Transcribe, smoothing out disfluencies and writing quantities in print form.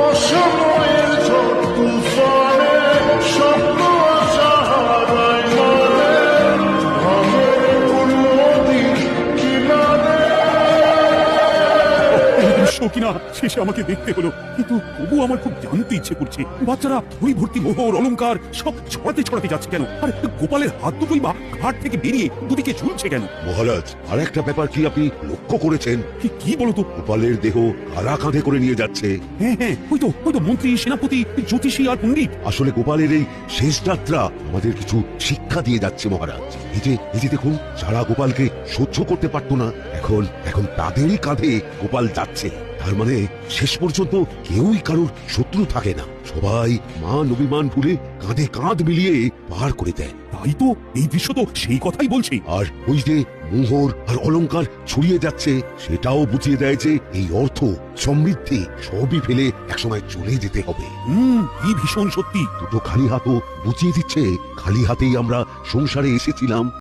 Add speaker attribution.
Speaker 1: অসময়ের ঝড় তুফানে স্বপ্ন আশা হারায় মানে ভাঙে নদীর কিনারে।
Speaker 2: এই দৃশ্য কিনা শেষে আমাকে দেখতে হলো, কিন্তু তবু আমার খুব জানতে ইচ্ছে করছে বাচ্চারা ওই ভর্তি মোহর অলংকার সব ছড়াতে ছড়াতে যাচ্ছে কেন, আর গোপালের হাত দুটোই বা ঘাট থেকে বেরিয়ে দুদিকে ঝুলছে কেন?
Speaker 3: মহারাজ, আর একটা ব্যাপার কি আপনি লক্ষ্য করেছেন?
Speaker 2: কি বলো তো?
Speaker 3: গোপালের দেহ কারা কাঁধে করে নিয়ে যাচ্ছে।
Speaker 2: হ্যাঁ, ওই তো মন্ত্রী, সেনাপতি, জ্যোতিষী আর পণ্ডিত।
Speaker 3: আসলে গোপালের এই শেষ যাত্রা আমাদের কিছু শিক্ষা দিয়ে যাচ্ছে মহারাজ। এই যে দেখুন, যারা গোপালকে সহ্য করতে পারতো না, এখন তাদেরই কাঁধে গোপাল যাচ্ছে। তার মানে শেষ পর্যন্ত কেউই কারোর শত্রু থাকে না, সবাই মান অভিমান ভুলে কাঁধে কাঁধ মিলিয়ে পার করে দেয়।
Speaker 2: তাই তো, এই দৃশ্য তো সেই কথাই বলছি।
Speaker 3: আর ওই যে মোহর আর অলংকার ছড়িয়ে যাচ্ছে, সেটাও বুঝিয়ে দেয় যে এই অর্থ সমৃদ্ধি সবই ফেলে একসময় চলে যেতে হবে।
Speaker 2: কি ভীষণ সত্যি।
Speaker 3: দুটো খালি হাতও বুঝিয়ে দিচ্ছে খালি হাতেই আমরা সংসারে এসেছিলাম।